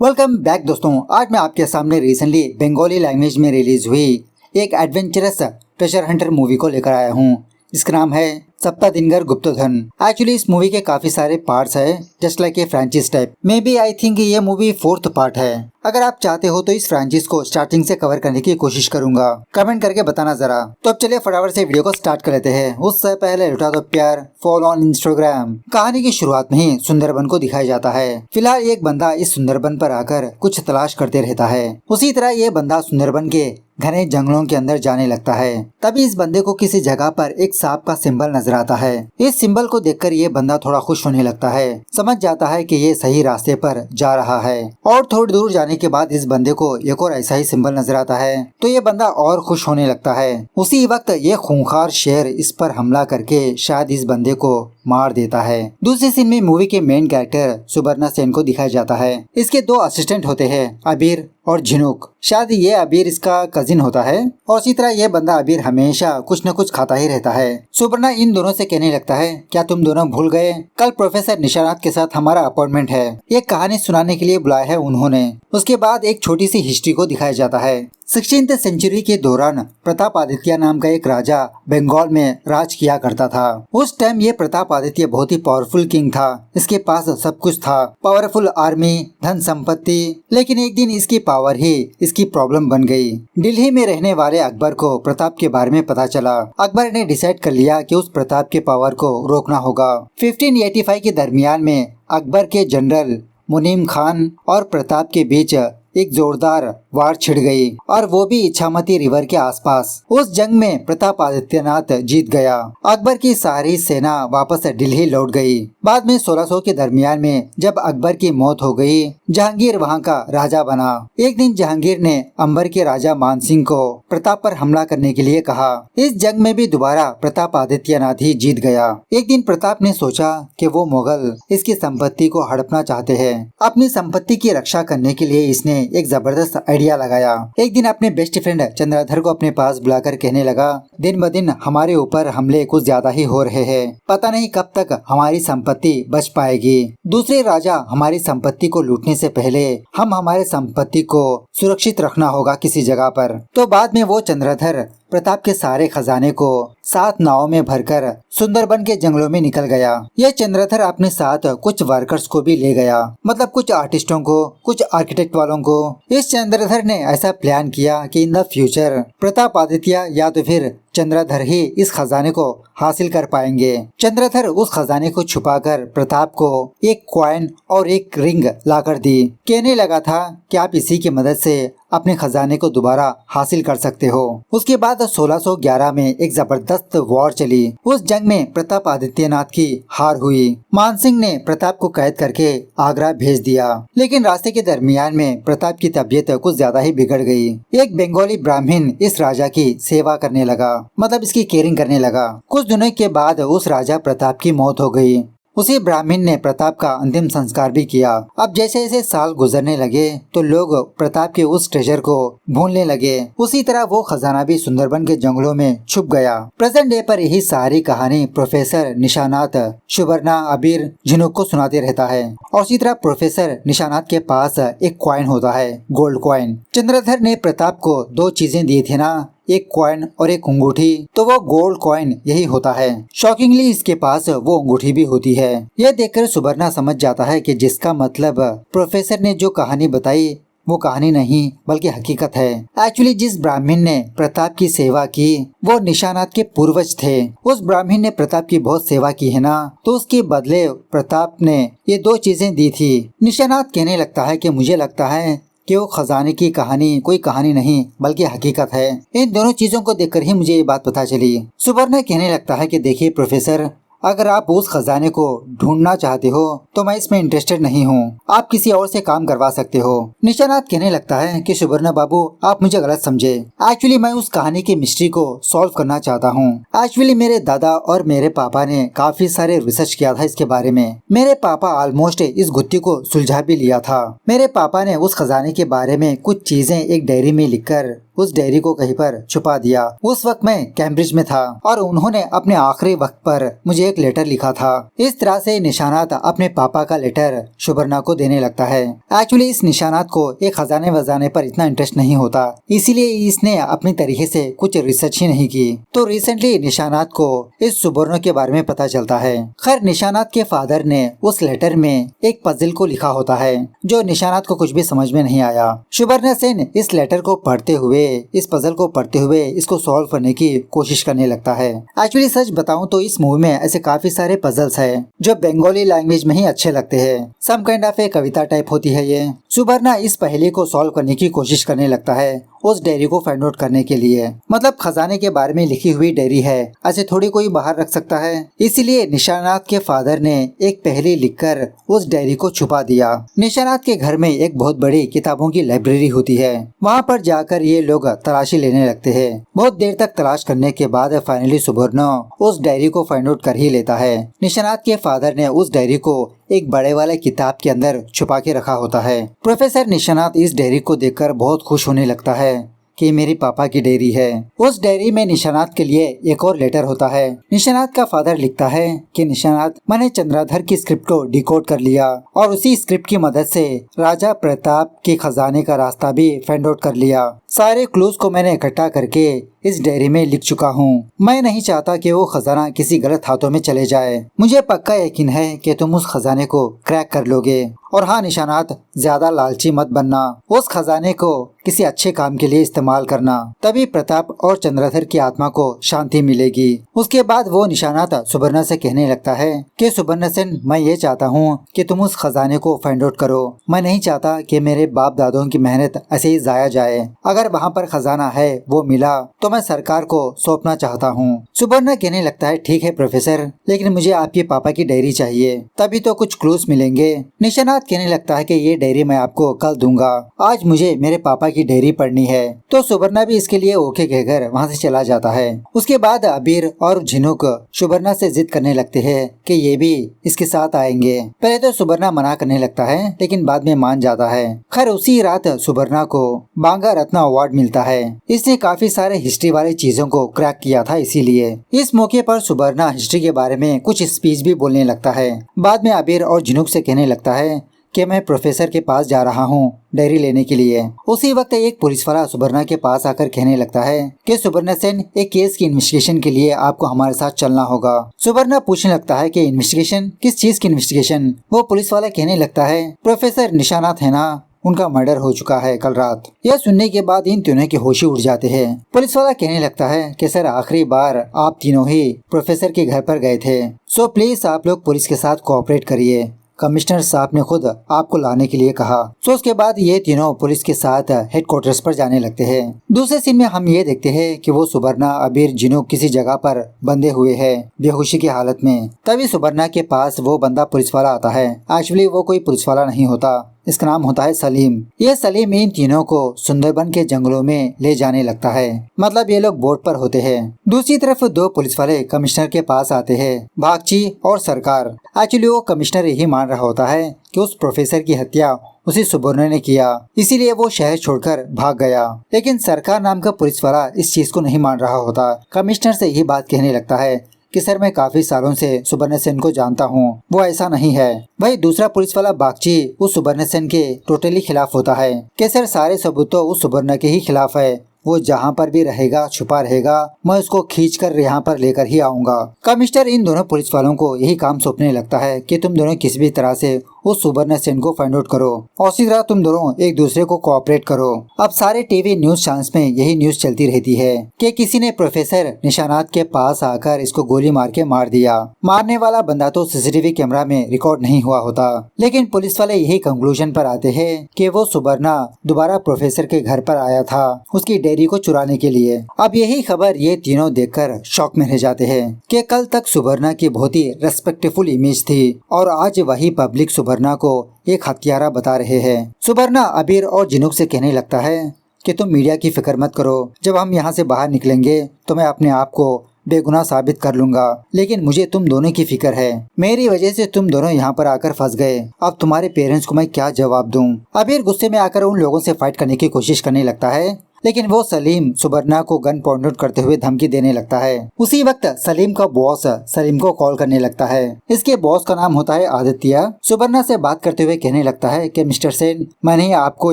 Welcome back दोस्तों। आज मैं आपके सामने रिसेंटली बंगाली लैंग्वेज में रिलीज हुई एक एडवेंचरस ट्रेजर हंटर मूवी को लेकर आया हूँ। इसका नाम है सप्तादिनगर गुप्तधन। एक्चुअली इस मूवी के काफी सारे पार्ट्स है, just like a franchise type. Maybe I think ये मूवी 4th पार्ट है। अगर आप चाहते हो तो इस फ्रेंचाइज को स्टार्टिंग से कवर करने की कोशिश करूंगा। कमेंट करके बताना जरा। तो अब चलिए फटाफट से वीडियो को स्टार्ट कर लेते हैं। उससे पहले लुटा दो प्यार, फॉलो ऑन इंस्टाग्राम। कहानी की शुरुआत में ही सुंदरबन को दिखाया जाता है। फिलहाल एक बंदा इस सुंदरबन पर आकर कुछ तलाश करते रहता है। उसी तरह ये बंदा सुंदरबन के घने जंगलों के अंदर जाने लगता है। तभी इस बंदे को किसी जगह पर एक सांप का सिंबल नजर आता है। इस सिंबल को देखकर ये बंदा थोड़ा खुश होने लगता है। समझ जाता है कि ये सही रास्ते पर जा रहा है। और थोड़ी दूर जाने के बाद इस बंदे को एक और ऐसा ही सिंबल नजर आता है, तो ये बंदा और खुश होने लगता है। उसी वक्त ये खूंखार शेर इस पर हमला करके शायद इस बंदे को मार देता है। दूसरी सीन में मूवी के मेन कैरेक्टर सुबर्णा सेन को दिखाया जाता है। इसके 2 असिस्टेंट होते हैं, अबीर और झिनुक। शायद ये अबीर इसका कजिन होता है। और इसी तरह ये बंदा अबीर हमेशा कुछ न कुछ खाता ही रहता है। सुबर्णा इन दोनों से कहने लगता है, क्या तुम दोनों भूल गए, कल प्रोफेसर निशानाथ के साथ हमारा अपॉइंटमेंट है। ये कहानी सुनाने के लिए बुलाया है उन्होंने। उसके बाद एक छोटी सी हिस्ट्री को दिखाया जाता है। 16th सेंचुरी के दौरान प्रताप आदित्य नाम का एक राजा बंगाल में राज किया करता था। उस टाइम ये प्रताप आदित्य बहुत ही पावरफुल किंग था। इसके पास सब कुछ था, पावरफुल आर्मी, धन संपत्ति। लेकिन एक दिन इसकी पावर ही इसकी प्रॉब्लम बन गई। दिल्ली में रहने वाले अकबर को प्रताप के बारे में पता चला। अकबर ने डिसाइड कर लिया कि उस प्रताप के पावर को रोकना होगा। 1585 के दरमियान में अकबर के जनरल मुनीम खान और प्रताप के बीच एक जोरदार वार छिड़ गई, और वो भी इच्छामती रिवर के आसपास। उस जंग में प्रताप आदित्यनाथ जीत गया। अकबर की सारी सेना वापस दिल्ली लौट गई। बाद में 1600 के दरमियान में जब अकबर की मौत हो गई, जहांगीर वहां का राजा बना। एक दिन जहांगीर ने अंबर के राजा मानसिंह को प्रताप पर हमला करने के लिए कहा। इस जंग में भी दोबारा प्रताप आदित्यनाथ ही जीत गया। एक दिन प्रताप ने सोचा कि वो मुगल इसकी संपत्ति को हड़पना चाहते हैं। अपनी संपत्ति की रक्षा करने के लिए इसने एक जबरदस्त आइडिया लगाया। एक दिन अपने बेस्ट फ्रेंड चंद्रधर को अपने पास बुलाकर कहने लगा, दिन ब दिन हमारे ऊपर हमले कुछ ज्यादा ही हो रहे हैं। पता नहीं कब तक हमारी संपत्ति बच पाएगी। दूसरे राजा हमारी संपत्ति को लूटने से पहले हम हमारे संपत्ति को सुरक्षित रखना होगा किसी जगह पर। तो बाद में वो चंद्रधर प्रताप के सारे खजाने को 7 नावों में भरकर सुंदरबन के जंगलों में निकल गया। यह चंद्रधर अपने साथ कुछ वर्कर्स को भी ले गया, मतलब कुछ आर्टिस्टों को, कुछ आर्किटेक्ट वालों को। इस चंद्रधर ने ऐसा प्लान किया कि in the future Pratap Aditya या तो फिर चंद्रधर ही इस खजाने को हासिल कर पाएंगे। चंद्रधर उस खजाने को छुपाकर प्रताप को एक कॉइन और एक रिंग लाकर दी। कहने लगा था कि आप इसी की मदद से अपने खजाने को दोबारा हासिल कर सकते हो। उसके बाद 1611 में एक जबरदस्त वॉर चली। उस जंग में प्रताप आदित्यनाथ की हार हुई। मानसिंह ने प्रताप को कैद करके आगरा भेज दिया। लेकिन रास्ते के दरमियान में प्रताप की तबीयत कुछ ज्यादा ही बिगड़ गई। एक बंगाली ब्राह्मण इस राजा की सेवा करने लगा, मतलब इसकी केयरिंग करने लगा। कुछ दिनों के बाद उस राजा प्रताप की मौत हो गई। उसी ब्राह्मण ने प्रताप का अंतिम संस्कार भी किया। अब जैसे जैसे साल गुजरने लगे तो लोग प्रताप के उस ट्रेजर को भूलने लगे। उसी तरह वो खजाना भी सुंदरबन के जंगलों में छुप गया। प्रेजेंट डे पर यही सारी कहानी प्रोफेसर निशानाथ सुबर्णा अबीर झिनुक को सुनाते रहता है। और इसी तरह प्रोफेसर निशानाथ के पास एक कॉइन होता है, गोल्ड कॉइन। चंद्रधर ने प्रताप को 2 चीजें दी थी ना, एक कॉइन और एक अंगूठी, तो वो गोल्ड कॉइन यही होता है। शॉकिंगली इसके पास वो अंगूठी भी होती है। यह देखकर सुबर्णा समझ जाता है कि जिसका मतलब प्रोफेसर ने जो कहानी बताई वो कहानी नहीं बल्कि हकीकत है। एक्चुअली जिस ब्राह्मण ने प्रताप की सेवा की वो निशानाथ के पूर्वज थे। उस ब्राह्मण ने प्रताप की बहुत सेवा की है ना, तो उसके बदले प्रताप ने ये 2 चीजें दी थी। निशानाथ कहने लगता है कि मुझे लगता है कि वो खजाने की कहानी कोई कहानी नहीं बल्कि हकीकत है। इन दोनों चीजों को देखकर ही मुझे ये बात पता चली। सुबर्णा कहने लगता है कि देखिए प्रोफेसर, अगर आप उस खजाने को ढूंढना चाहते हो तो मैं इसमें इंटरेस्टेड नहीं हूँ। आप किसी और से काम करवा सकते हो। निशानाथ कहने लगता है कि सुबर्णा बाबू, आप मुझे गलत समझे। एक्चुअली मैं उस कहानी की मिस्ट्री को सॉल्व करना चाहता हूँ। एक्चुअली मेरे दादा और मेरे पापा ने काफी सारे रिसर्च किया था इसके बारे में। मेरे पापा ऑलमोस्ट इस गुत्थी को सुलझा भी लिया था। मेरे पापा ने उस खजाने के बारे में कुछ चीजें एक डायरी में लिखकर उस डायरी को कहीं पर छुपा दिया। उस वक्त मैं कैम्ब्रिज में था और उन्होंने अपने आखिरी वक्त पर मुझे एक एक लेटर लिखा था। इस तरह से निशानात अपने पापा का लेटर सुबर्णा को देने लगता है। एक्चुअली इस निशानात को एक खजाने वजाने पर इतना इंटरेस्ट नहीं होता, इसीलिए इसने अपनी तरीके से कुछ रिसर्च ही नहीं की। तो रिसेंटली निशानात को इस सुबर्णा के बारे में पता चलता है। खैर निशानात के फादर ने उस लेटर में एक पजल को लिखा होता है जो निशानात को कुछ भी समझ में नहीं आया। सुबर्णा सेन इस लेटर को पढ़ते हुए, इस पजल को पढ़ते हुए इसको सॉल्व करने की कोशिश करने लगता है। एक्चुअली सच बताऊं तो इस मूवी में ऐसे काफी सारे पजल्स है जो बंगाली लैंग्वेज में ही अच्छे लगते हैं। सम काइंड ऑफ एक कविता टाइप होती है ये। सुबर्णा इस पहेली को सॉल्व करने की कोशिश करने लगता है उस डायरी को फाइंड आउट करने के लिए। मतलब खजाने के बारे में लिखी हुई डायरी है, ऐसे थोड़ी कोई बाहर रख सकता है। इसीलिए निशानात के फादर ने एक पहेली लिखकर उस डायरी को छुपा दिया। निशानात के घर में एक बहुत बड़ी किताबों की लाइब्रेरी होती है। वहाँ पर जाकर ये लोग तलाशी लेने लगते हैं। बहुत देर तक तलाश करने के बाद फाइनली सुबर्णा उस डायरी को फाइंड आउट कर ही लेता है। निशानात के फादर ने उस डायरी को एक बड़े वाले किताब के अंदर छुपा के रखा होता है। प्रोफेसर निशानात इस डायरी को देखकर बहुत खुश होने लगता है कि मेरे पापा की डायरी है। उस डायरी में निशानात के लिए एक और लेटर होता है। निशानात का फादर लिखता है कि निशानात, मैंने चंद्राधर की स्क्रिप्ट को डिकोड कर लिया और उसी स्क्रिप्ट की मदद से राजा प्रताप के खजाने का रास्ता भी फाइंड आउट कर लिया। सारे क्लूज को मैंने इकट्ठा करके इस डायरी में लिख चुका हूँ। मैं नहीं चाहता कि वो खजाना किसी गलत हाथों में चले जाए। मुझे पक्का यकीन है कि तुम उस खजाने को क्रैक कर लोगे। और हाँ निशानात, ज्यादा लालची मत बनना। उस खजाने को किसी अच्छे काम के लिए इस्तेमाल करना, तभी प्रताप और चंद्रधर की आत्मा को शांति मिलेगी। उसके बाद वो निशानात सुबर्णा से कहने लगता है कि सुबर्णा सेन, मैं ये चाहता हूँ कि तुम उस खजाने को फाइंड आउट करो। मैं नहीं चाहता कि मेरे बाप दादों की मेहनत ऐसे ही जाया जाए। अगर वहाँ पर खजाना है, वो मिला तो मैं सरकार को सौंपना चाहता हूँ। सुबर्णा कहने लगता है ठीक है प्रोफेसर, लेकिन मुझे आपके पापा की डायरी चाहिए, तभी तो कुछ क्लूज मिलेंगे। निशानात कहने लगता है कि ये डायरी मैं आपको कल दूंगा, आज मुझे मेरे पापा की डायरी पढ़नी है। तो सुबर्णा भी इसके लिए ओके कहकर वहाँ से चला जाता है। उसके बाद अबीर और झिनुक सुबर्णा से जिद करने लगते हैं कि ये भी इसके साथ आएंगे। पहले तो सुबर्णा मना करने लगता है, लेकिन बाद में मान जाता है। खैर उसी रात सुबर्णा को बांगा रत्न अवार्ड मिलता है। इसने काफी सारे हिस्ट्री वाली चीजों को क्रैक किया था, इसीलिए इस मौके पर सुबर्णा हिस्ट्री के बारे में कुछ स्पीच भी बोलने लगता है। बाद में अबीर और झिनुक से कहने लगता है कि मैं प्रोफेसर के पास जा रहा हूँ डायरी लेने के लिए। उसी वक्त एक पुलिस वाला सुबर्णा के पास आकर कहने लगता है कि सुबर्णा सेन, एक केस की इन्वेस्टिगेशन के लिए आपको हमारे साथ चलना होगा। सुबर्णा पूछने लगता है कि इन्वेस्टिगेशन, किस चीज की इन्वेस्टिगेशन? वो पुलिस वाला कहने लगता है प्रोफेसर निशानात है ना, उनका मर्डर हो चुका है कल रात। यह सुनने के बाद इन तीनों के होश ही उड़ जाते हैं। पुलिस वाला कहने लगता है कि सर आखिरी बार आप तीनों ही प्रोफेसर के घर पर गए थे, सो प्लीज आप लोग पुलिस के साथ कोऑपरेट करिए। कमिश्नर साहब ने खुद आपको लाने के लिए कहा। तो उसके बाद ये तीनों पुलिस के साथ हेडक्वार्टर्स पर जाने लगते हैं। दूसरे सीन में हम ये देखते हैं कि वो सुबर्णा, अबीर, झिनुक किसी जगह पर बंधे हुए हैं बेहोशी की हालत में। तभी सुबर्णा के पास वो बंदा पुलिस वाला आता है। एक्चुअली वो कोई पुलिस वाला नहीं होता, इसका नाम होता है सलीम। ये सलीम इन तीनों को सुंदरबन के जंगलों में ले जाने लगता है। मतलब ये लोग बोट पर होते हैं। दूसरी तरफ दो पुलिस वाले कमिश्नर के पास आते हैं, भागची और सरकार। एक्चुअली वो कमिश्नर यही मान रहा होता है कि उस प्रोफेसर की हत्या उसी सुबर्णा ने किया, इसीलिए वो शहर छोड़कर भाग गया। लेकिन सरकार नाम का पुलिस वाला इस चीज को नहीं मान रहा होता। कमिश्नर से यही बात कहने लगता है कि सर मैं काफी सालों से सुबर्णा सेन को जानता हूँ, वो ऐसा नहीं है। वही दूसरा पुलिस वाला बागची उस सुबर्णा सेन के टोटली खिलाफ होता है कि सर सारे सबूत तो उस सुबर्णा के ही खिलाफ है। वो जहाँ पर भी रहेगा, छुपा रहेगा, मैं उसको खींच कर यहाँ पर लेकर ही आऊंगा। कमिश्नर इन दोनों पुलिस वालों को यही काम सौंपने लगता है कि तुम दोनों किसी भी तरह से उस सुबर्णा सेन को फाइंड आउट करो और इसी तरह तुम दोनों एक दूसरे को कोऑपरेट करो। अब सारे टीवी न्यूज चैनल्स में यही न्यूज चलती रहती है कि किसी ने प्रोफेसर निशानात के पास आकर इसको गोली मार के मार दिया। मारने वाला बंदा तो सीसीटीवी कैमरा में रिकॉर्ड नहीं हुआ होता, लेकिन पुलिस वाले यही कंक्लूजन पर आते हैं कि वो सुबर्णा दोबारा प्रोफेसर के घर पर आया था उसकी डायरी को चुराने के लिए। अब यही खबर ये तीनों देखकर शॉक में रह जाते हैं कि कल तक सुबर्णा की बहुत ही रेस्पेक्टफुल इमेज थी और आज वही पब्लिक सुबर्णा को एक हत्यारा बता रहे हैं। सुबर्णा अबीर और झिनुक से कहने लगता है कि तुम मीडिया की फिक्र मत करो, जब हम यहाँ से बाहर निकलेंगे तो मैं अपने आप को बेगुनाह साबित कर लूंगा, लेकिन मुझे तुम दोनों की फिक्र है। मेरी वजह से तुम दोनों यहाँ पर आकर फंस गए। अब तुम्हारे पेरेंट्स को मैं क्या जवाब दूं? अबीर गुस्से में आकर उन लोगों से फाइट करने की कोशिश करने लगता है लेकिन वो सलीम सुबर्णा को गन पॉइंट आउट करते हुए धमकी देने लगता है। उसी वक्त सलीम का बॉस सलीम को कॉल करने लगता है। इसके बॉस का नाम होता है आदित्य। सुबर्णा से बात करते हुए कहने लगता है कि मिस्टर सेन, मैंने आपको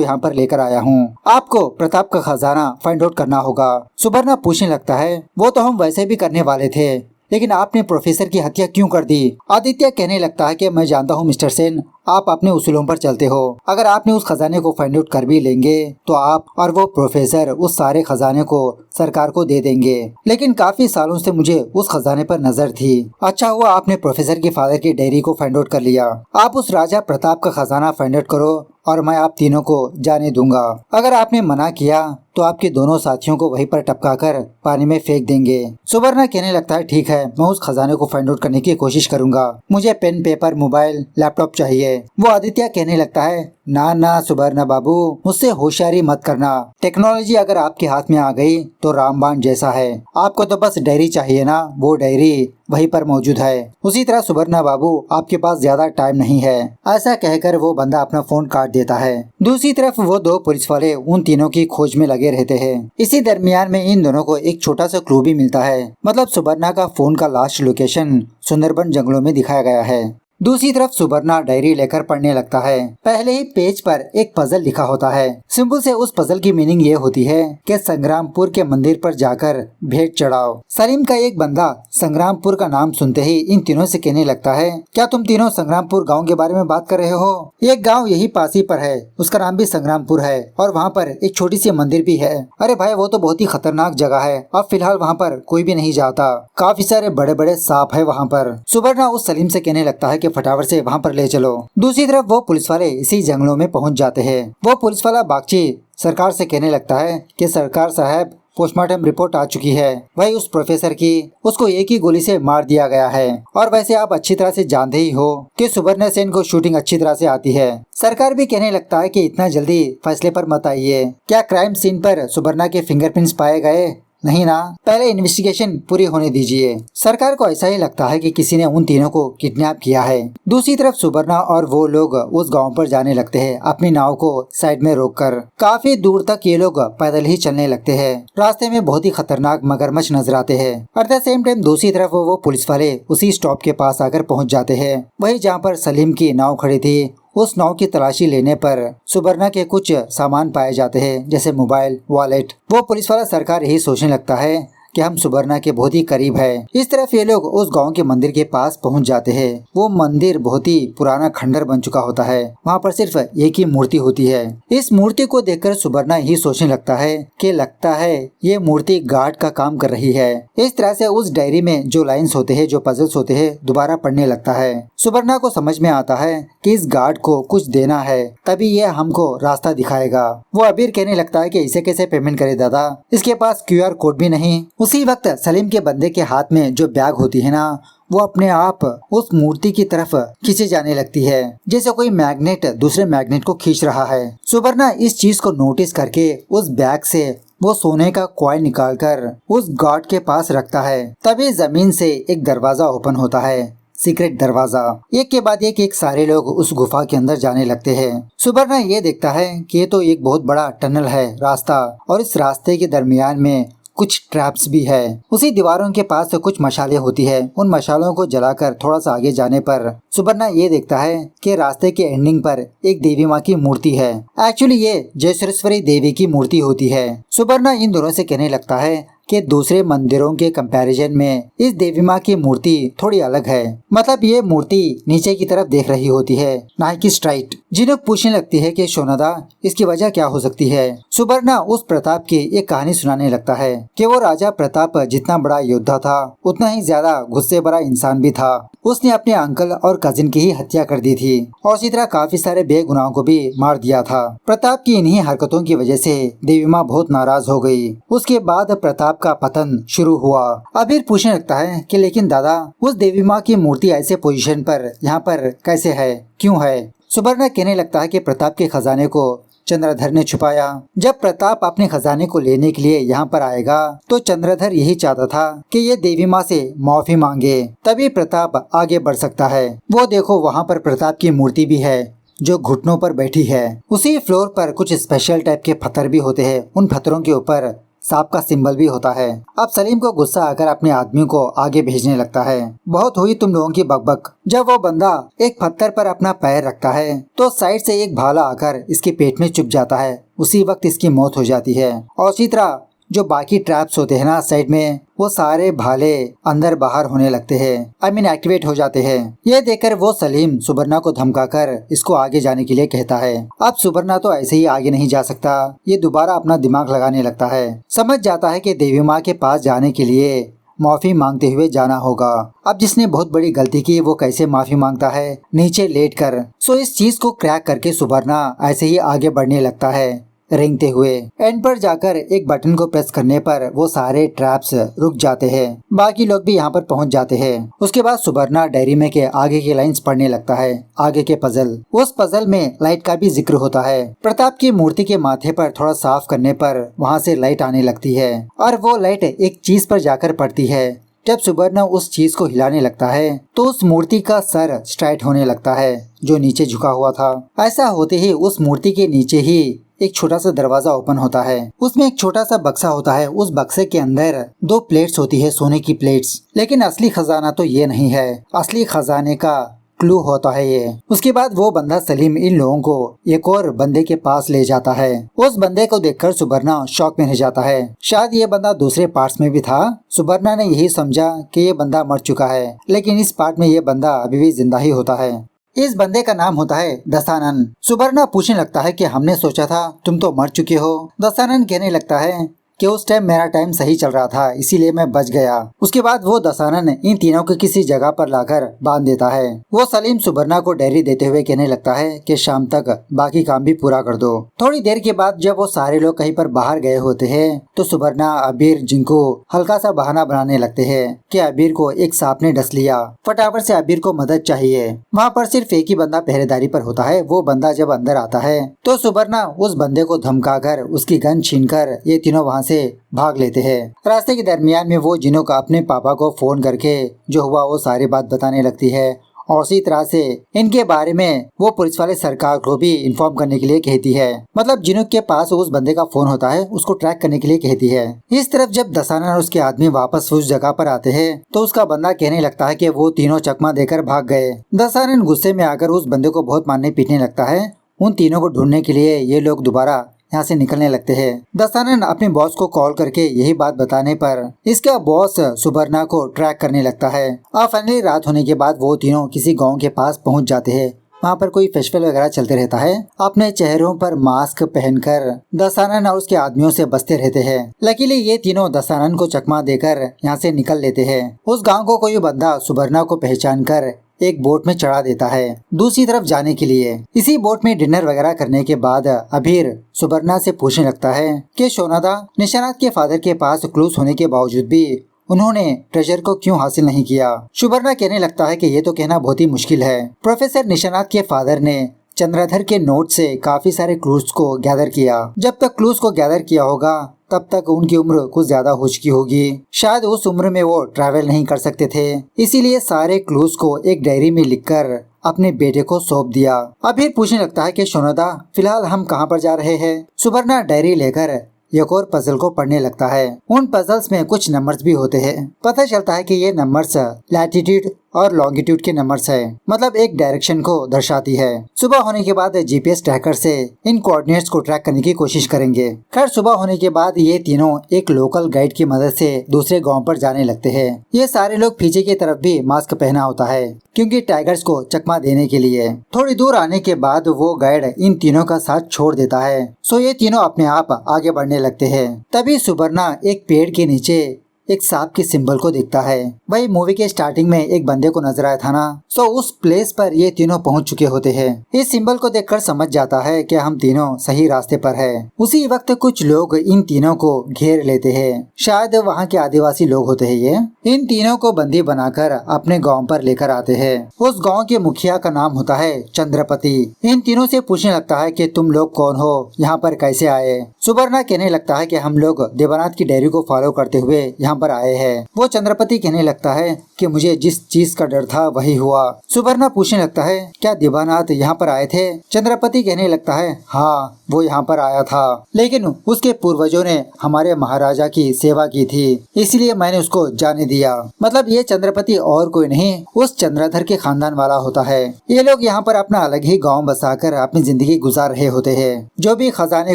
यहाँ पर लेकर आया हूँ, आपको प्रताप का खजाना फाइंड आउट करना होगा। सुबर्णा पूछने लगता है, वो तो हम वैसे भी करने वाले थे, लेकिन आपने प्रोफेसर की हत्या क्यों कर दी? आदित्य कहने लगता है कि मैं जानता हूँ मिस्टर सेन, आप अपने उसूलों पर चलते हो। अगर आपने उस खजाने को फाइंड आउट कर भी लेंगे तो आप और वो प्रोफेसर उस सारे खजाने को सरकार को दे देंगे, लेकिन काफी सालों से मुझे उस खजाने पर नजर थी। अच्छा हुआ आपने प्रोफेसर के फादर की डायरी को फाइंड आउट कर लिया। आप उस राजा प्रताप का खजाना फाइंड आउट करो और मैं आप तीनों को जाने दूंगा। अगर आपने मना किया तो आपके दोनों साथियों को वहीं पर टपका कर पानी में फेंक देंगे। सुबर्णा कहने लगता है, ठीक है, मैं उस खजाने को फाइंड आउट करने की कोशिश करूंगा, मुझे पेन, पेपर, मोबाइल, लैपटॉप चाहिए। वो आदित्य कहने लगता है, ना ना सुबर्णा बाबू, मुझसे होशियारी मत करना। टेक्नोलॉजी अगर आपके हाथ में आ गई तो रामबाण जैसा है। आपको तो बस डायरी चाहिए ना, वो डायरी वहीं पर मौजूद है। उसी तरह सुबर्णा बाबू, आपके पास ज्यादा टाइम नहीं है। ऐसा कहकर वो बंदा अपना फोन काट देता है। दूसरी तरफ वो दो पुलिस वाले उन तीनों की खोज में लगे रहते हैं। इसी दरमियान में इन दोनों को एक छोटा सा क्लू भी मिलता है, मतलब सुबर्णा का फोन का लास्ट लोकेशन सुंदरबन जंगलों में दिखाया गया है। दूसरी तरफ सुबर्णा डायरी लेकर पढ़ने लगता है। पहले ही पेज पर एक पजल लिखा होता है। सिंपल से उस पजल की मीनिंग ये होती है कि संग्रामपुर के मंदिर पर जाकर भेंट चढ़ाओ। सलीम का एक बंदा संग्रामपुर का नाम सुनते ही इन तीनों से कहने लगता है, क्या तुम तीनों संग्रामपुर गांव के बारे में बात कर रहे हो? एक गांव यही पास ही पर है, उसका नाम भी संग्रामपुर है और वहाँ पर एक छोटी सी मंदिर भी है। अरे भाई, वो तो बहुत ही खतरनाक जगह है, अब फिलहाल वहाँ पर कोई भी नहीं जाता, काफी सारे बड़े बड़े सांप है वहाँ पर। सुबर्णा उस सलीम से कहने लगता है कि फटाफट से वहाँ पर ले चलो। दूसरी तरफ वो पुलिस वाले इसी जंगलों में पहुँच जाते हैं। वो पुलिस वाला बागची सरकार से कहने लगता है कि सरकार साहब, पोस्टमार्टम रिपोर्ट आ चुकी है, भाई उस प्रोफेसर की, उसको एक ही गोली से मार दिया गया है। और वैसे आप अच्छी तरह से जानते ही हो कि सुबर्णा सेन को शूटिंग अच्छी तरह से आती है। सरकार भी कहने लगता है कि इतना जल्दी फैसले पर मत आइए। क्या क्राइम सीन पर सुबर्णा के फिंगरप्रिंट्स पाए गए? नहीं ना, पहले इन्वेस्टिगेशन पूरी होने दीजिए। सरकार को ऐसा ही लगता है कि किसी ने उन तीनों को किडनैप किया है। दूसरी तरफ सुबर्णा और वो लोग उस गांव पर जाने लगते हैं, अपनी नाव को साइड में रोककर। काफी दूर तक ये लोग पैदल ही चलने लगते हैं। रास्ते में बहुत ही खतरनाक मगरमच्छ नजर आते हैं। एट द सेम टाइम दूसरी तरफ वो पुलिस वाले उसी स्टॉप के पास आकर पहुँच जाते हैं, वही जहाँ पर सलीम की नाव खड़ी थी। उस नाव की तलाशी लेने पर सुबर्णा के कुछ सामान पाए जाते हैं, जैसे मोबाइल, वॉलेट। वो पुलिस वाला सरकार यही सोचने लगता है कि हम सुबर्णा के बहुत ही करीब है। इस तरफ ये लोग उस गांव के मंदिर के पास पहुंच जाते हैं। वो मंदिर बहुत ही पुराना खंडर बन चुका होता है, वहाँ पर सिर्फ एक ही मूर्ति होती है। इस मूर्ति को देखकर सुबर्णा ही सोचने लगता है कि लगता है ये मूर्ति गार्ड का काम कर रही है। इस तरह से उस डायरी में जो लाइन्स होते हैं, जो पजल्स होते हैं, दोबारा पढ़ने लगता है। सुबर्णा को समझ में आता है कि इस गार्ड को कुछ देना है, तभी ये हमको रास्ता दिखाएगा। वो अबीर कहने लगता है कि इसे कैसे पेमेंट करे दादा, इसके पास QR कोड भी नहीं। उसी वक्त सलीम के बंदे के हाथ में जो बैग होती है ना, वो अपने आप उस मूर्ति की तरफ खींचे जाने लगती है, जैसे कोई मैग्नेट दूसरे मैग्नेट को खींच रहा है। सुबर्णा इस चीज को नोटिस करके उस बैग से वो सोने का कॉइन निकालकर उस गार्ड के पास रखता है। तभी जमीन से एक दरवाजा ओपन होता है, सीक्रेट दरवाजा। एक के बाद एक सारे लोग उस गुफा के अंदर जाने लगते हैं। सुबर्णा ये देखता है कि ये तो एक बहुत बड़ा टनल है, रास्ता, और इस रास्ते के दरमियान में कुछ ट्रैप्स भी है। उसी दीवारों के पास कुछ मशाले होती है। उन मशालों को जलाकर थोड़ा सा आगे जाने पर सुबर्णा ये देखता है कि रास्ते के एंडिंग पर एक देवी माँ की मूर्ति है। एक्चुअली ये जयसुरेश्वरी देवी की मूर्ति होती है। सुबर्णा इन दोनों से कहने लगता है कि दूसरे मंदिरों के कंपैरिजन में इस देवी माँ की मूर्ति थोड़ी अलग है। मतलब ये मूर्ति नीचे की तरफ देख रही होती है, ना कि स्ट्राइट। जिनक पूछने लगती है कि सोनादा, इसकी वजह क्या हो सकती है? सुबर्णा उस प्रताप की एक कहानी सुनाने लगता है कि वो राजा प्रताप जितना बड़ा योद्धा था, उतना ही ज्यादा गुस्से भरा इंसान भी था। उसने अपने अंकल और कजिन की ही हत्या कर दी थी और इसी तरह काफी सारे बेगुनाहों को भी मार दिया था। प्रताप की इन्हीं हरकतों की वजह से देवी माँ बहुत नाराज हो गई। उसके बाद प्रताप का पतन शुरू हुआ। अबीर पूछने लगता है कि लेकिन दादा, उस देवी माँ की मूर्ति ऐसे पोजीशन पर यहाँ पर कैसे है, क्यों है? सुबर्णा कहने लगता है कि प्रताप के खजाने को चंद्रधर ने छुपाया। जब प्रताप अपने खजाने को लेने के लिए यहाँ पर आएगा तो चंद्रधर यही चाहता था कि ये देवी माँ से माफी मांगे, तभी प्रताप आगे बढ़ सकता है। वो देखो, वहाँ पर प्रताप की मूर्ति भी है। जो घुटनों पर बैठी है। उसी फ्लोर पर कुछ स्पेशल टाइप के पत्थर भी होते हैं। उन पत्थरों के ऊपर सांप का सिंबल भी होता है। अब सलीम को गुस्सा आकर अपने आदमियों को आगे भेजने लगता है। बहुत हुई तुम लोगों की बकबक। जब वो बंदा एक पत्थर पर अपना पैर रखता है तो साइड से एक भाला आकर इसके पेट में चुभ जाता है। उसी वक्त इसकी मौत हो जाती है। और इसी तरह जो बाकी ट्रैप्स होते हैं ना साइड में, वो सारे भाले अंदर बाहर होने लगते हैं, एक्टिवेट हो जाते हैं। ये देखकर वो सलीम सुबर्णा को धमकाकर इसको आगे जाने के लिए कहता है। अब सुबर्णा तो ऐसे ही आगे नहीं जा सकता। ये दोबारा अपना दिमाग लगाने लगता है। समझ जाता है कि देवी माँ के पास जाने के लिए माफी मांगते हुए जाना होगा। अब जिसने बहुत बड़ी गलती की वो कैसे माफी मांगता है, नीचे लेटकर। सो इस चीज को क्रैक करके सुबर्णा ऐसे ही आगे बढ़ने लगता है रेंगते हुए। एंड पर जाकर एक बटन को प्रेस करने पर वो सारे ट्रैप्स रुक जाते हैं। बाकी लोग भी यहाँ पर पहुँच जाते हैं। उसके बाद सुबर्णा डायरी में के आगे की लाइंस पढ़ने लगता है, आगे के पजल। उस पजल में लाइट का भी जिक्र होता है। प्रताप की मूर्ति के माथे पर थोड़ा साफ करने पर वहाँ से लाइट आने लगती है और वो लाइट एक चीज पर जाकर पड़ती है। जब सुबर्णा उस चीज को हिलाने लगता है तो उस मूर्ति का सर स्ट्राइट होने लगता है जो नीचे झुका हुआ था। ऐसा होते ही उस मूर्ति के नीचे ही एक छोटा सा दरवाजा ओपन होता है। उसमें एक छोटा सा बक्सा होता है। उस बक्से के अंदर 2 प्लेट्स होती है, सोने की प्लेट्स। लेकिन असली खजाना तो ये नहीं है। असली खजाने का क्लू होता है ये। उसके बाद वो बंदा सलीम इन लोगों को एक और बंदे के पास ले जाता है। उस बंदे को देखकर सुबर्णा शॉक में रह जाता है। शायद ये बंदा दूसरे पार्ट्स में भी था। सुबर्णा ने यही समझा कि ये बंदा मर चुका है, लेकिन इस पार्ट में ये बंदा अभी भी जिंदा ही होता है। इस बंदे का नाम होता है दशानन। सुबर्णा पूछने लगता है कि हमने सोचा था तुम तो मर चुके हो। दशानन कहने लगता है कि उस टाइम मेरा टाइम सही चल रहा था, इसीलिए मैं बच गया। उसके बाद वो दशानन इन तीनों को किसी जगह पर लाकर बांध देता है। वो सलीम सुबर्णा को डायरी देते हुए कहने लगता है कि शाम तक बाकी काम भी पूरा कर दो। थोड़ी देर के बाद जब वो सारे लोग कहीं पर बाहर गए होते हैं तो सुबर्णा, अबीर, जिनको हल्का सा बहाना बनाने लगते हैं कि अबीर को एक सांप ने डस लिया, फटाफट से अबीर को मदद चाहिए। वहाँ पर सिर्फ एक ही बंदा पहरेदारी पर होता है। वो बंदा जब अंदर आता है तो सुबर्णा उस बंदे को धमकाकर उसकी गन छीनकर ये तीनों वहाँ से भाग लेते हैं। रास्ते के दरमियान में वो जिनो का अपने पापा को फोन करके जो हुआ वो सारी बात बताने लगती है और इसी तरह से इनके बारे में वो पुलिस वाले सरकार को भी इन्फॉर्म करने के लिए कहती है। मतलब जिनो के पास उस बंदे का फोन होता है, उसको ट्रैक करने के लिए कहती है। इस तरफ जब दशानन और उसके आदमी वापस उस जगह पर आते हैं तो उसका बंदा कहने लगता है कि वो तीनों चकमा देकर भाग गए। दशानन गुस्से में आकर उस बंदे को बहुत मारने पीटने लगता है। उन तीनों को ढूंढने के लिए ये लोग दोबारा यहाँ से निकलने लगते हैं। दशानन अपने बॉस को कॉल करके यही बात बताने पर इसका बॉस सुबर्णा को ट्रैक करने लगता है। और फाइनली रात होने के बाद वो तीनों किसी गांव के पास पहुँच जाते हैं। वहाँ पर कोई फेस्टिवल वगैरह चलते रहता है। अपने चेहरों पर मास्क पहनकर दशानन और उसके आदमियों से बचते रहते हैं। लकीली ये तीनों दशानन को चकमा देकर यहाँ से निकल लेते हैं। उस गाँव को कोई बंदा सुबर्णा को पहचान कर एक बोट में चढ़ा देता है दूसरी तरफ जाने के लिए। इसी बोट में डिनर वगैरह करने के बाद अबीर सुबर्णा से पूछने लगता है कि शोनादा, निशानात के फादर के पास क्लूज होने के बावजूद भी उन्होंने ट्रेजर को क्यों हासिल नहीं किया। सुबर्णा कहने लगता है कि ये तो कहना बहुत ही मुश्किल है। प्रोफेसर निशानात के फादर ने चंद्रधर के नोट से काफी सारे क्लूज को गैदर किया। जब तक क्लूज को गैदर किया होगा तब तक उनकी उम्र कुछ ज्यादा हो चुकी होगी। शायद उस उम्र में वो ट्रैवल नहीं कर सकते थे, इसीलिए सारे क्लूज को एक डायरी में लिखकर अपने बेटे को सौंप दिया। अबीर पूछने लगता है कि शोनादा, फिलहाल हम कहाँ पर जा रहे हैं। सुबर्णा डायरी लेकर एक और पजल को पढ़ने लगता है। उन पजल्स में कुछ नंबर्स भी होते हैं। पता चलता है कि ये नंबर्स लैटिट्यूड और लॉन्गिट्यूड के नंबर्स है, मतलब एक डायरेक्शन को दर्शाती है। सुबह होने के बाद जीपीएस ट्रैकर से इन कोऑर्डिनेट्स को ट्रैक करने की कोशिश करेंगे। खैर सुबह होने के बाद ये तीनों एक लोकल गाइड की मदद से दूसरे गांव पर जाने लगते हैं। ये सारे लोग पीछे की तरफ भी मास्क पहना होता है क्योंकि टाइगर्स को चकमा देने के लिए। थोड़ी दूर आने के बाद वो गाइड इन तीनों का साथ छोड़ देता है। सो ये तीनों अपने आप आगे बढ़ने लगते हैं। तभी सुबर्णा एक पेड़ के नीचे एक सांप के सिंबल को देखता है। वही मूवी के स्टार्टिंग में एक बंदे को नजर आया था ना। सो उस प्लेस पर ये तीनों पहुंच चुके होते हैं। इस सिंबल को देखकर समझ जाता है कि हम तीनों सही रास्ते पर हैं। उसी वक्त कुछ लोग इन तीनों को घेर लेते हैं। शायद वहाँ के आदिवासी लोग होते हैं। ये इन तीनों को बंदी बनाकर अपने गाँव पर लेकर आते हैं। उस गाँव के मुखिया का नाम होता है चंद्रपति। इन तीनों से पूछने लगता है कि तुम लोग कौन हो, यहाँ पर कैसे आए। सुबर्णा कहने लगता है कि हम लोग देवानाथ की डायरी को फॉलो करते हुए यहाँ यहाँ पर आए हैं। वो चंद्रपति कहने लगता है कि मुझे जिस चीज का डर था वही हुआ। सुवर्णा पूछने लगता है क्या दिव्यानाथ यहाँ पर आए थे? चंद्रपति कहने लगता है हाँ, वो यहाँ पर आया था, लेकिन उसके पूर्वजों ने हमारे महाराजा की सेवा की थी, इसलिए मैंने उसको जाने दिया। मतलब ये चंद्रपति और कोई नहीं, उस चंद्रधर के खानदान वाला होता है। ये लोग यहाँ पर अपना अलग ही गांव बसाकर अपनी जिंदगी गुजार रहे होते हैं। जो भी खजाने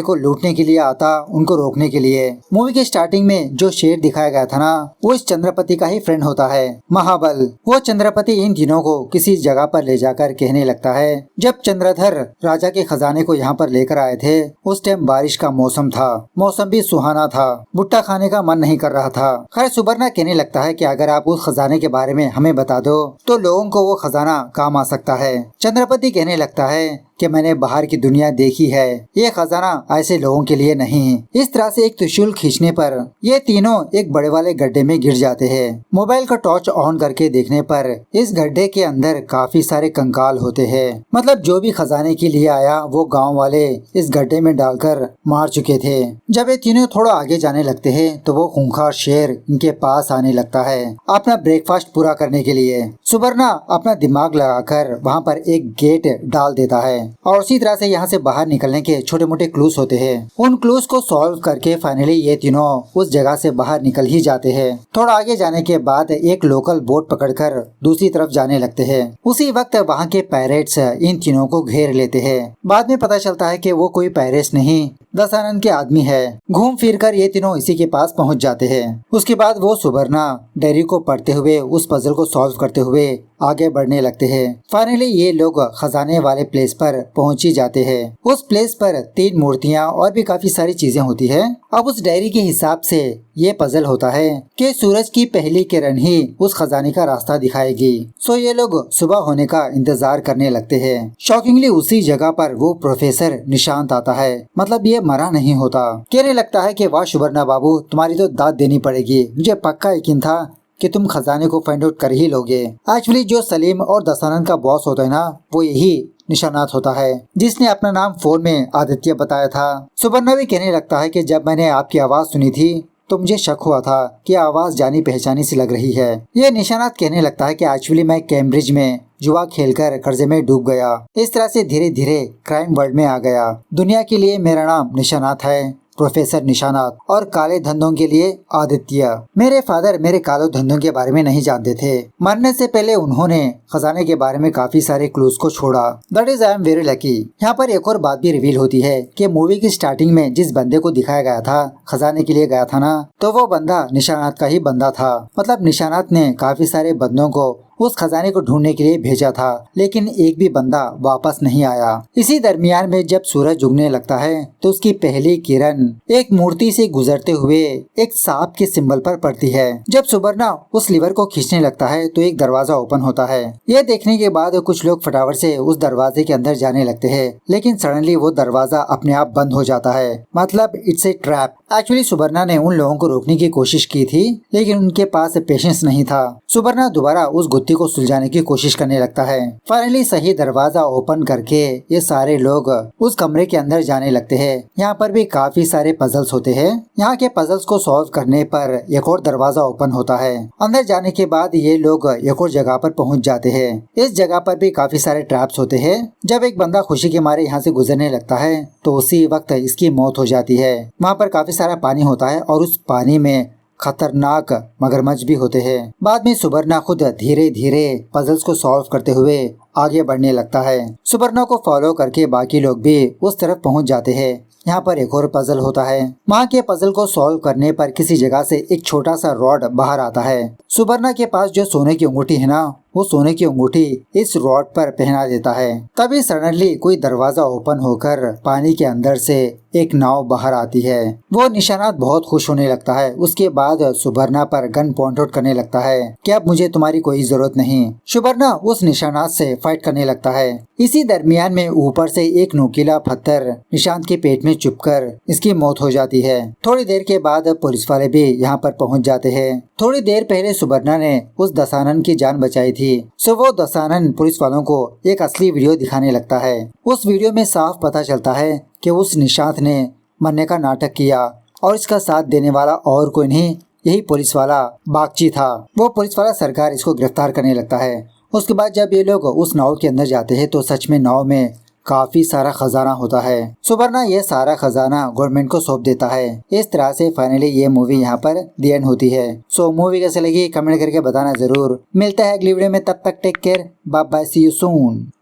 को लूटने के लिए आता उनको रोकने के लिए। मूवी के स्टार्टिंग में जो शेर दिखाया गया था ना, वो इस चंद्रपति का ही फ्रेंड होता है, महाबल। वो चंद्रपति इन तीनों को किसी जगह पर ले जाकर कहने लगता है जब चंद्रधर राजा के खजाने को यहाँ पर लेकर आए थे उस टाइम बारिश का मौसम था, मौसम भी सुहाना था, भुट्टा खाने का मन नहीं कर रहा था। खैर सुवर्णा कहने लगता है कि अगर आप उस खजाने के बारे में हमें बता दो तो लोगों को वो खजाना काम आ सकता है। चंद्रपति कहने लगता है कि मैंने बाहर की दुनिया देखी है, ये खजाना ऐसे लोगों के लिए नहीं। इस तरह से एक त्रिशूल खींचने पर ये तीनों एक बड़े वाले गड्ढे में गिर जाते हैं। मोबाइल का टॉर्च ऑन करके देखने पर इस गड्ढे के अंदर काफी सारे कंकाल होते हैं। मतलब जो भी खजाने के लिए आया वो गांव वाले इस गड्ढे में डालकर मार चुके थे। जब ये तीनों थोड़ा आगे जाने लगते हैं तो वो खूंखार शेर इनके पास आने लगता है अपना ब्रेकफास्ट पूरा करने के लिए। सुवर्णा अपना दिमाग लगाकर वहाँ पर एक गेट डाल देता है और उसी तरह से यहाँ से बाहर निकलने के छोटे मोटे क्लूज होते हैं। उन क्लूज को सॉल्व करके फाइनली ये तीनों उस जगह से बाहर निकल ही जाते हैं। थोड़ा आगे जाने के बाद एक लोकल बोट पकड़कर दूसरी तरफ जाने लगते हैं। उसी वक्त वहाँ के पायरेट्स इन तीनों को घेर लेते हैं। बाद में पता चलता है कि वो कोई पायरेट्स नहीं, दशानन के आदमी है। घूम फिर कर ये तीनों इसी के पास पहुंच जाते हैं। उसके बाद वो सुवर्णा डायरी को पढ़ते हुए उस पजल को सॉल्व करते हुए आगे बढ़ने लगते हैं। फाइनली ये लोग खजाने वाले प्लेस पर पहुंच ही जाते हैं। उस प्लेस पर 3 मूर्तियां और भी काफी सारी चीजें होती है। अब उस डायरी के हिसाब से ये पजल होता है कि सूरज की पहली किरण ही उस खजाने का रास्ता दिखाएगी। सो ये लोग सुबह होने का इंतजार करने लगते हैं। शॉकिंगली उसी जगह पर वो प्रोफेसर निशांत आता है। मतलब ये मरा नहीं होता। कहने लगता है कि वाह सुवर्णा बाबू, तुम्हारी तो दाद देनी पड़ेगी, मुझे पक्का यकीन था कि तुम खजाने को फाइंड आउट कर ही लोगे। एक्चुअली जो सलीम और दशानन का बॉस होता है ना, वो यही निशानात होता है जिसने अपना नाम फोन में आदित्य बताया था। सुवर्णा भी कहने लगता है कि जब मैंने आपकी आवाज सुनी थी तो मुझे शक हुआ था कि आवाज जानी पहचानी सी लग रही है। ये निशानात कहने लगता है कि एक्चुअली मैं कैम्ब्रिज में जुआ खेलकर कर्जे में डूब गया। इस तरह से धीरे धीरे क्राइम वर्ल्ड में आ गया। दुनिया के लिए मेरा नाम निशानात है, प्रोफेसर निशानात, और काले धंधों के लिए आदित्य। मेरे फादर मेरे काले धंधों के बारे में नहीं जानते थे। मरने से पहले उन्होंने खजाने के बारे में काफी सारे क्लूज को छोड़ा। That is I am very lucky. यहाँ पर एक और बात भी रिवील होती है कि मूवी की स्टार्टिंग में जिस बंदे को दिखाया गया था खजाने के लिए गया था ना, तो वो बंदा निशानात का ही बंदा था। मतलब निशानात ने काफी सारे बंदों को उस खजाने को ढूंढने के लिए भेजा था, लेकिन एक भी बंदा वापस नहीं आया। इसी दरमियान में जब सूरज उगने लगता है तो उसकी पहली किरण एक मूर्ति से गुजरते हुए एक सांप के सिंबल पर पड़ती है। जब सुवर्णा उस लीवर को खींचने लगता है तो एक दरवाजा ओपन होता है। यह देखने के बाद कुछ लोग फटाफट से उस दरवाजे के अंदर जाने लगते हैं, लेकिन सडनली वो दरवाजा अपने आप बंद हो जाता है। मतलब इट्स ए ट्रैप। एक्चुअली सुवर्णा ने उन लोगों को रोकने की कोशिश की थी, लेकिन उनके पास पेशेंस नहीं था। सुवर्णा दोबारा उस गुत्थी को सुलझाने की कोशिश करने लगता है। फाइनली सही दरवाजा ओपन करके ये सारे लोग उस कमरे के अंदर जाने लगते हैं। यहाँ पर भी काफी सारे पजल्स होते हैं। यहाँ के पजल्स को सॉल्व करने पर एक और दरवाजा ओपन होता है। अंदर जाने के बाद ये लोग एक और जगह पर पहुँच जाते हैं। इस जगह पर भी काफी सारे ट्रैप्स होते हैं। जब एक बंदा खुशी के मारे यहाँ से गुजरने लगता है तो उसी वक्त इसकी मौत हो जाती है। वहाँ पर काफी सारा पानी होता है और उस पानी में खतरनाक मगरमच्छ भी होते हैं। बाद में सुवर्णा खुद धीरे धीरे पजल्स को सॉल्व करते हुए आगे बढ़ने लगता है। सुवर्णा को फॉलो करके बाकी लोग भी उस तरफ पहुंच जाते हैं। यहाँ पर एक और पजल होता है। वहाँ के पजल को सॉल्व करने पर किसी जगह से एक छोटा सा रॉड बाहर आता है। सुवर्णा के पास जो सोने की अंगूठी है ना, वो सोने की अंगूठी इस रॉड पर पहना देता है। तभी सडनली कोई दरवाजा ओपन होकर पानी के अंदर से एक नाव बाहर आती है। वो निशानात बहुत खुश होने लगता है। उसके बाद सुवर्णा पर गन पॉइंट आउट करने लगता है कि अब मुझे तुम्हारी कोई जरूरत नहीं। सुवर्णा उस निशानात से फाइट करने लगता है। इसी दरमियान में ऊपर से एक नुकीला पत्थर निशांत के पेट में चुभकर इसकी मौत हो जाती है। थोड़ी देर के बाद पुलिस वाले भी यहाँ पर पहुँच जाते हैं। थोड़ी देर पहले सुवर्णा ने उस दशानन की जान बचाई थी। सो वो दशानन पुलिस वालों को एक असली वीडियो दिखाने लगता है। उस वीडियो में साफ पता चलता है कि उस निशांत ने मरने का नाटक किया और इसका साथ देने वाला और कोई नहीं, यही पुलिस वाला बागची था। वो पुलिस वाला सरकार इसको गिरफ्तार करने लगता है। उसके बाद जब ये लोग उस नाव के अंदर जाते हैं तो सच में नाव में काफी सारा खजाना होता है। सुबर्णा ये सारा खजाना गवर्नमेंट को सौंप देता है। इस तरह से फाइनली ये मूवी यहाँ पर दी एंड होती है। सो मूवी कैसे लगी कमेंट करके बताना जरूर। मिलता है अगली वीडियो में, तब तक take care, bye bye, see you soon.